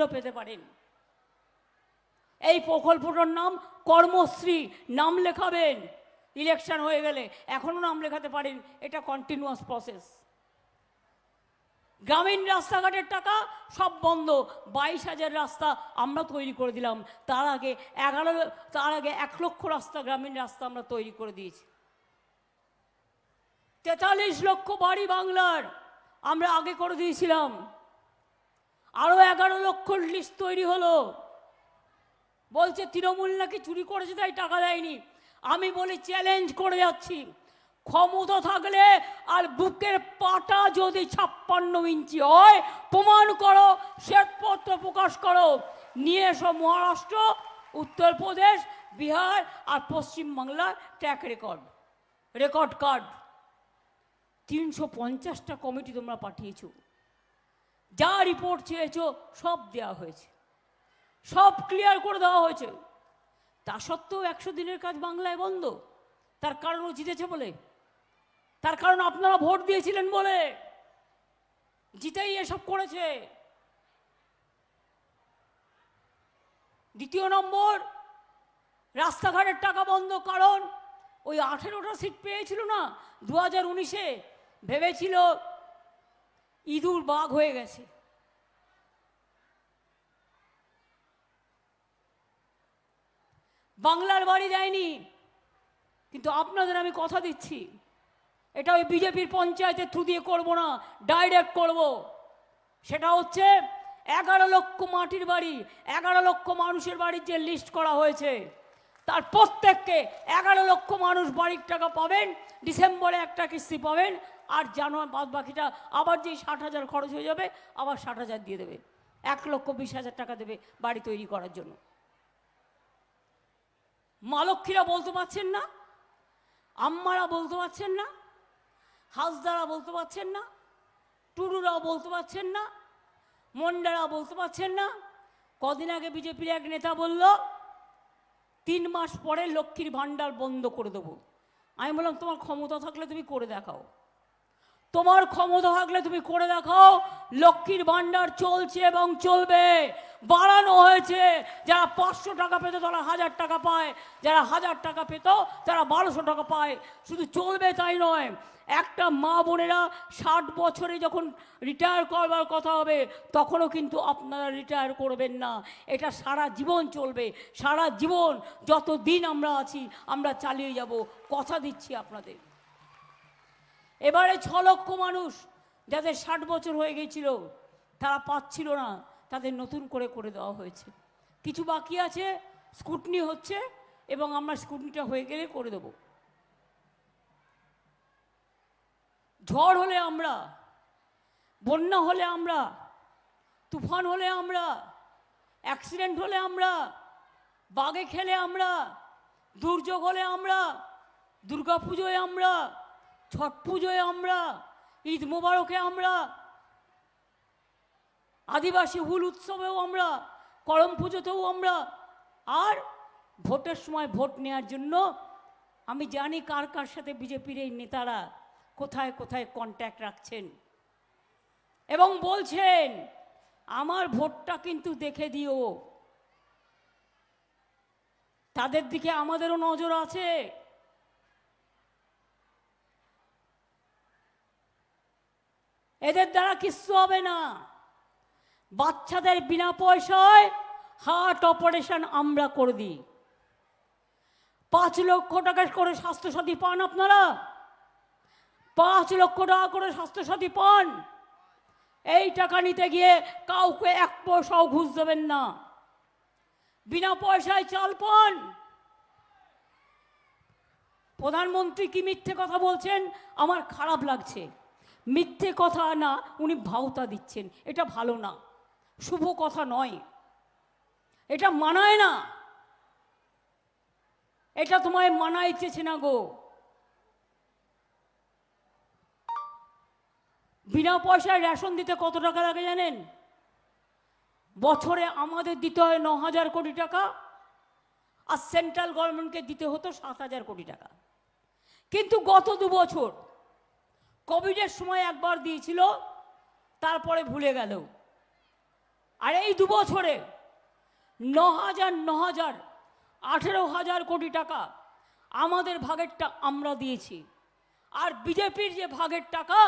সাবসিডিগুলো পেতে পারেন। এই প্রকল্পটার নাম কর্মশ্রী, নাম লেখাবেন ইলেকশন হয়ে গেলে, এখনও নাম লেখাতে পারেন, এটা কন্টিনিউয়াস প্রসেস। গ্রামীণ রাস্তাঘাটের টাকা সব বন্ধ, 22,000 রাস্তা আমরা তৈরি করে দিলাম। তার আগে 1 লক্ষ রাস্তা, গ্রামীণ রাস্তা আমরা তৈরি করে দিয়েছি। 43 লক্ষ বাড়ি বাংলার আমরা আগে করে দিয়েছিলাম। আরো 11 লক্ষ লিস্ট তৈরি হলো। বলছে তৃণমূল নাকি চুরি করেছে তাই টাকা দেয়নি। আমি বলি চ্যালেঞ্জ করে যাচ্ছি, ক্ষমতা থাকলে আর বুকের পাটা যদি 56 ইঞ্চি হয় প্রমাণ করো, শ্বেতপত্র প্রকাশ করো, নিয়ে এসো মহারাষ্ট্র, উত্তরপ্রদেশ, বিহার আর পশ্চিমবাংলার ট্র্যাক রেকর্ড কার্ড। 350টা কমিটি তোমরা পাঠিয়েছো, যা রিপোর্ট চেয়েছো সব দেওয়া হয়েছে, সব ক্লিয়ার করে দেওয়া হয়েছে। তা সত্ত্বেও 100 দিনের কাজ বাংলায় বন্ধ। তার কারণ ও জিতেছে বলে, তার কারণ আপনারা ভোট দিয়েছিলেন বলে, জিতেই এসব করেছে। দ্বিতীয় নম্বর, রাস্তাঘাটের টাকা বন্ধ কারণ ওই 18টা সিট পেয়েছিল না 2019-এ, ভেবেছিল ইঁদুর বাঘ হয়ে গেছে। বাংলার বাড়ি দেয়নি, কিন্তু আপনাদের আমি কথা দিচ্ছি, এটা ওই বিজেপির পঞ্চায়েতের থ্রু দিয়ে করবো না, ডাইরেক্ট করব। সেটা হচ্ছে 11 লক্ষ মাটির বাড়ি, 11 লক্ষ মানুষের বাড়ির যে লিস্ট করা হয়েছে, তার প্রত্যেককে 11 লক্ষ মানুষ বাড়ির টাকা পাবেন। ডিসেম্বরে একটা কিস্তি পাবেন, আর জানুয়ারি বাদ বাকিটা আবার যেই 60,000 খরচ হয়ে যাবে আবার 60,000 দিয়ে দেবে। 1,20,000 টাকা দেবে বাড়ি তৈরি করার জন্য। মা লক্ষ্মীরা বলতে পারছেন না, আম্মারা বলতে পারছেন না, হাসদারা বলতে পারছেন না, টুডুরাও বলতে পারছেন না, মন্ডারা বলতে পারছেন না। কদিন আগে বিজেপির এক নেতা বলল 3 মাস পরে লক্ষ্মীর ভাণ্ডার বন্ধ করে দেবো। আমি বললাম তোমার ক্ষমতা থাকলে তুমি করে দেখাও, তোমার ক্ষমতা থাকলে তুমি করে দেখাও। লক্ষ্মীর ভাণ্ডার চলছে এবং চলবে, বাড়ানো হয়েছে। যারা 500 টাকা পেত তারা 1000 টাকা পায়, যারা 1000 টাকা পেত তারা 1200 টাকা পায়। শুধু চলবে তাই নয়, একটা মা বোনেরা 60 বছরে যখন রিটায়ার করবার কথা হবে তখনও কিন্তু আপনারা রিটায়ার করবেন না। এটা সারা জীবন চলবে, সারা জীবন যত দিন আমরা আছি আমরা চালিয়ে যাব, কথা দিচ্ছি আপনাদের। এবারে 6 লক্ষ মানুষ যাদের 60 বছর হয়ে গেছিল, তারা পাচ্ছিল না, তাদের নতুন করে করে দেওয়া হয়েছে। কিছু বাকি আছে, স্কুটনি হচ্ছে, এবং আমরা স্কুটনিটা হয়ে গেলে করে দেব। ঝড় হলে আমরা, বন্যা হলে আমরা, তুফান হলে আমরা, অ্যাক্সিডেন্ট হলে আমরা, বাগে খেলে আমরা, দুর্যোগ হলে আমরা, দুর্গা পুজোয় আমরা, ছট পুজোয় আমরা, ঈদ মোবারকে আমরা, আদিবাসী হুল উৎসবেও আমরা, করম পুজোতেও আমরা, আর ভোটের সময় ভোট নেওয়ার জন্য আমি জানি কার কার সাথে বিজেপির এই নেতারা কোথায় কোথায় কন্ট্যাক্ট রাখছেন এবং বলছেন আমার ভোটটা কিন্তু দেখে দিও। তাদের দিকে আমাদেরও নজর আছে। এদের দ্বারা কিচ্ছু হবে না। বাচ্চাদের বিনা পয়সায় হার্ট অপারেশন আমরা করে দিই। 5 লক্ষ টাকা করে স্বাস্থ্যসাথী পান আপনারা, 5 লক্ষ টাকা করে স্বাস্থ্যসাথী পান। এই টাকা নিতে গিয়ে কাউকে 1 পয়সাও ঘুষ দেবেন না। বিনা পয়সায় চাল পান। প্রধানমন্ত্রী কি মিথ্যে কথা বলছেন আমার খারাপ লাগছে। মিথ্যে কথা না, উনি ভাওতা দিচ্ছেন, এটা ভালো না, শুভ কথা নয়, এটা মানায় না, এটা তোমায় মানাইতেছে না গো। বিনা পয়সায় রেশন দিতে কত টাকা লাগে জানেন? বছরে আমাদের দিতে হয় 9,000 কোটি টাকা, আর সেন্ট্রাল গভর্নমেন্টকে দিতে হতো 7,000 কোটি টাকা। কিন্তু গত 2 বছর কোভিডের সময় একবার দিয়েছিল, তারপরে ভুলে গেল। আর এই 2 বছরে 9,000 18,000 কোটি টাকা আমাদের ভাগেরটা আমরা দিয়েছি। আর বিজেপির যে ভাগের টাকা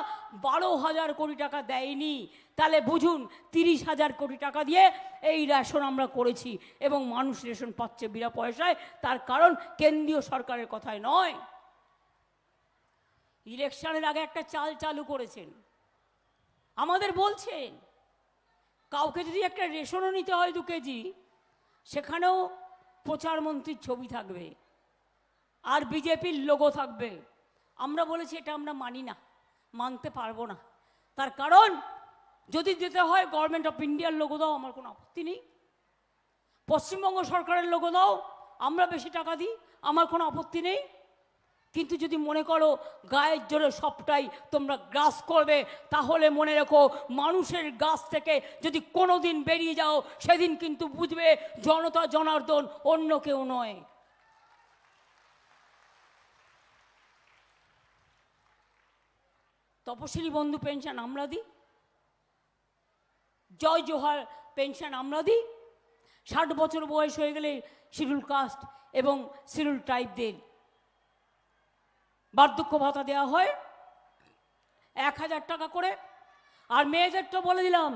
12,000 কোটি টাকা দেয়নি। তাহলে বুঝুন 30,000 কোটি টাকা দিয়ে এই রেশন আমরা করেছি এবং মানুষ রেশন পাচ্ছে বিনা পয়সায়। তার কারণ কেন্দ্রীয় সরকারের কথায় নয়। ইলেকশনের আগে একটা চাল চালু করেছেন, আমাদের বলছেন কাউকে যদি একটা রেশনও নিতে হয় 2 কেজি, সেখানেও প্রচারমন্ত্রীর ছবি থাকবে আর বিজেপির লোগো থাকবে। আমরা বলেছি এটা আমরা মানি না, মানতে পারবো না। তার কারণ যদি দিতে হয় গভর্নমেন্ট অফ ইন্ডিয়ার লোগো দাও, আমার কোনো আপত্তি নেই। পশ্চিমবঙ্গ সরকারের লোগো দাও, আমরা বেশি টাকা দিই, আমার কোনো আপত্তি নেই। কিন্তু যদি মনে করো গায়ের জোরে সবটাই তোমরা গ্রাস করবে, তাহলে মনে রেখো মানুষের গাছ থেকে যদি কোনো দিন বেরিয়ে যাও, সেদিন কিন্তু বুঝবে জনতা জনার্দন অন্য কেউ নয়। তপশিলি বন্ধু পেনশন আমরা দিই, জয় জোহার পেনশন আমরা দিই। 60 বছর বয়স হয়ে গেলে শিডিউল কাস্ট এবং শিডিউল ট্রাইবদের বার্ধক্য ভাতা দেওয়া হয় 1,000 টাকা করে। আর মেয়েদেরটা বলে দিলাম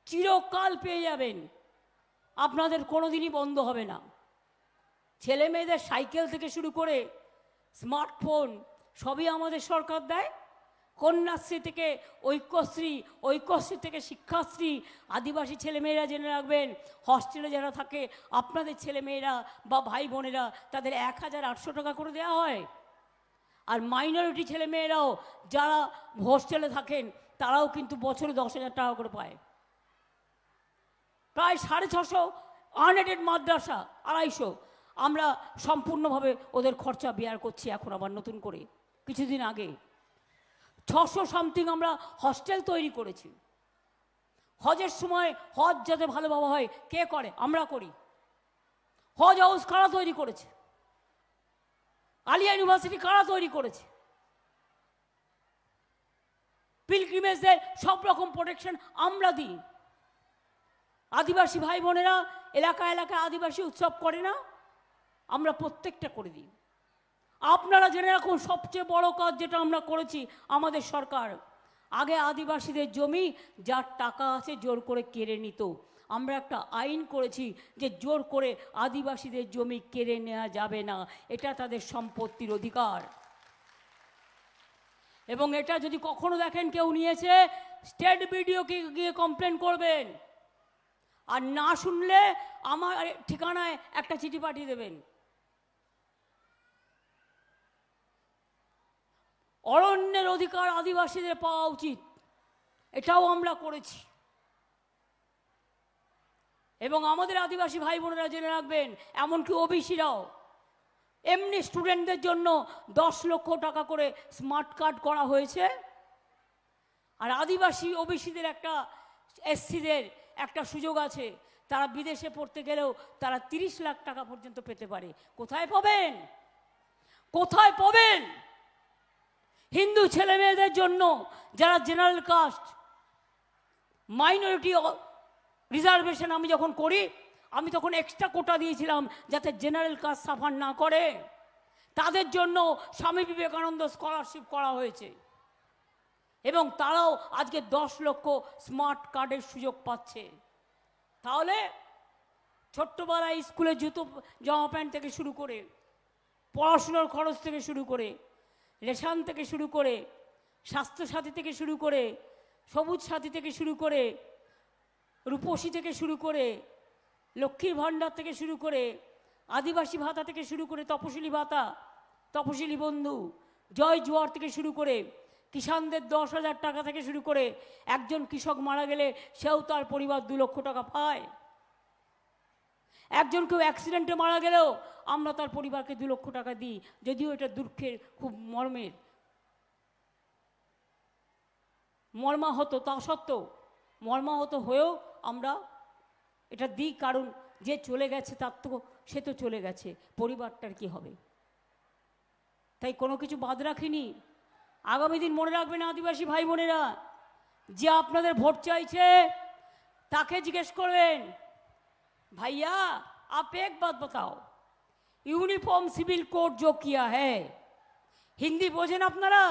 চিরকাল পেয়ে যাবেন, আপনাদের কোনোদিনই বন্ধ হবে না। ছেলে মেয়েদের সাইকেল থেকে শুরু করে স্মার্টফোন সবই আমাদের সরকার দেয়। কন্যাশ্রী থেকে ঐক্যশ্রী, ঐক্যশ্রী থেকে শিক্ষাশ্রী। আদিবাসী ছেলেমেয়েরা জেনে রাখবেন, হস্টেলে যারা থাকে আপনাদের ছেলেমেয়েরা বা ভাই বোনেরা, তাদের 1,800 টাকা করে দেওয়া হয়। আর মাইনরিটি ছেলেমেয়েরাও যারা হোস্টেলে থাকেন তারাও কিন্তু বছরে 10,000 টাকা করে পায়। প্রায় 650 আনএডেড মাদ্রাসা 250, আমরা সম্পূর্ণভাবে ওদের খরচা বেয়ার করছি। এখন আবার নতুন করে কিছুদিন আগে 600 সামথিং আমরা হস্টেল তৈরি করেছি। হজের সময় হজ যাতে ভালোভাবে হয়, কে করে? আমরা করি। হজ হাউস কারা তৈরি করেছে? আলিয়া ইউনিভার্সিটি কারা তৈরি করেছে? পিলগ্রিমেজদের সব রকম প্রোটেকশন আমরা দিই। আদিবাসী ভাই বোনেরা এলাকায় এলাকায় আদিবাসী উৎসব করে না, আমরা প্রত্যেকটা করে দিই। আপনারা জেনে রাখুন সবচেয়ে বড় কাজ যেটা আমরা করেছি আমাদের সরকার, আগে আদিবাসীদের জমি যার টাকা আছে জোর করে কেড়ে নিত। আমরা একটা আইন করেছি যে জোর করে আদিবাসীদের জমি কেড়ে নেওয়া যাবে না, এটা তাদের সম্পত্তির অধিকার। এবং এটা যদি কখনো দেখেন কেউ নিয়েছে, স্টেট বিডিওকে গিয়ে কমপ্লেন করবেন। আর না শুনলে আমার ঠিকানায় একটা চিঠি পাঠিয়ে দেবেন। অরণ্যের অধিকার আদিবাসীদের পাওয়া উচিত, এটাও আমরা করেছি। এবং আমাদের আদিবাসী ভাই বোনেরা জেনে রাখবেন, এমনকি ওবিসিরাও, এমনি স্টুডেন্টদের জন্য 10 লক্ষ টাকা করে স্মার্ট কার্ড করা হয়েছে। আর আদিবাসী ওবিসিদের একটা, এসসিদের একটা সুযোগ আছে, তারা বিদেশে পড়তে গেলেও তারা 30 লাখ টাকা পর্যন্ত পেতে পারে। কোথায় পাবেন? কোথায় পাবেন? হিন্দু ছেলে মেয়েদের জন্য যারা জেনারেল কাস্ট, মাইনরিটি রিজার্ভেশন আমি যখন করি, আমি তখন এক্সট্রা কোটা দিয়েছিলাম যাতে জেনারেল কাস্ট সাফার না করে। তাদের জন্য স্বামী বিবেকানন্দ স্কলারশিপ করা হয়েছে এবং তারাও আজকে 10 লক্ষ স্মার্ট কার্ডের সুযোগ পাচ্ছে। তাহলে ছোট্টবেলায় স্কুলে জুতো জামা প্যান্ট থেকে শুরু করে, পড়াশুনোর খরচ থেকে শুরু করে, রেশন থেকে শুরু করে, স্বাস্থ্যসাথী থেকে শুরু করে, সবুজ সাথী থেকে শুরু করে, রূপসী থেকে শুরু করে, লক্ষ্মীর ভাণ্ডার থেকে শুরু করে, আদিবাসী ভাতা থেকে শুরু করে, তপশিলি ভাতা, তপশিলি বন্ধু, জয় জোয়ার থেকে শুরু করে, কিষাণদের 10,000 টাকা থেকে শুরু করে, একজন কৃষক মারা গেলে সেও তার পরিবার 2 লক্ষ টাকা পায়। একজন কেউ অ্যাক্সিডেন্টে মারা গেলেও আমরা তার পরিবারকে 2 লক্ষ টাকা দিই, যদিও এটা দুঃখের, খুব মর্মাহত, তা সত্ত্বেও মর্মাহত হয়েও আমরা এটা দিই। কারণ যে চলে গেছে তার তো, সে তো চলে গেছে, পরিবারটার কি হবে? তাই কোনো কিছু বাদ রাখিনি। আগামী দিন মনে রাখবেন আদিবাসী ভাই বোনেরা, যে আপনাদের ভোট চাইছে তাকে জিজ্ঞেস করবেন, ভাইয়া आप एक बात बताओ, यूनिफॉर्म सिविल कोड जो किया है, হিন্দি বোঝেন আপনারা?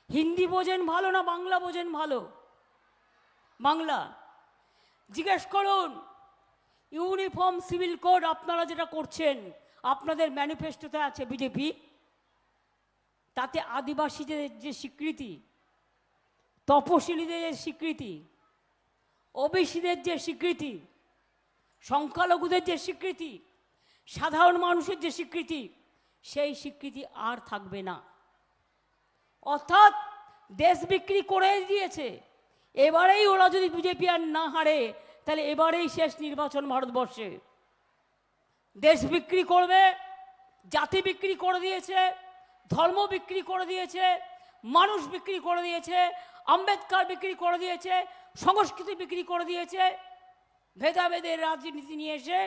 হিন্দি বোঝেন ভালো না বাংলা বোঝেন ভালো? বাংলা। জিজ্ঞেস করুন, ইউনিফর্ম সিভিল কোড আপনারা যেটা করছেন, আপনাদের ম্যানিফেস্টোতে আছে বিজেপি, তাতে আদিবাসীদের যে স্বীকৃতি, তপশিলীদের যে স্বীকৃতি, ওবিসিদের যে স্বীকৃতি, সংখ্যালঘুদের যে স্বীকৃতি, সাধারণ মানুষের যে স্বীকৃতি, সেই স্বীকৃতি আর থাকবে না। অর্থাৎ দেশ বিক্রি করে দিয়েছে। এবারেই ওরা যদি বিজেপি আর না হারে, তাহলে এবারেই শেষ নির্বাচন ভারতবর্ষে। দেশ বিক্রি করবে, জাতি বিক্রি করে দিয়েছে, ধর্ম বিক্রি করে দিয়েছে, মানুষ বিক্রি করে দিয়েছে, আম্বেদকর বিক্রি করে দিয়েছে, সংস্কৃতি বিক্রি করে দিয়েছে। ভেদাভেদের রাজনীতি নিয়ে এসে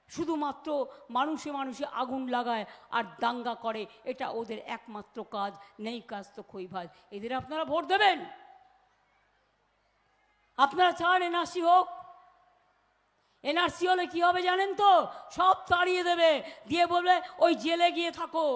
শুধুমাত্র মানুষে মানুষে আগুন লাগায় আর দাঙ্গা করে, এটা ওদের একমাত্র কাজ। নেই কাজ তো খই ভাজ। এদের আপনারা ভোট দেবেন? আপনারা চান এনআরসি হোক? এনআরসি হলে কি হবে জানেন তো? সব তাড়িয়ে দেবে, দিয়ে বলবে ওই জেলে গিয়ে থাকো।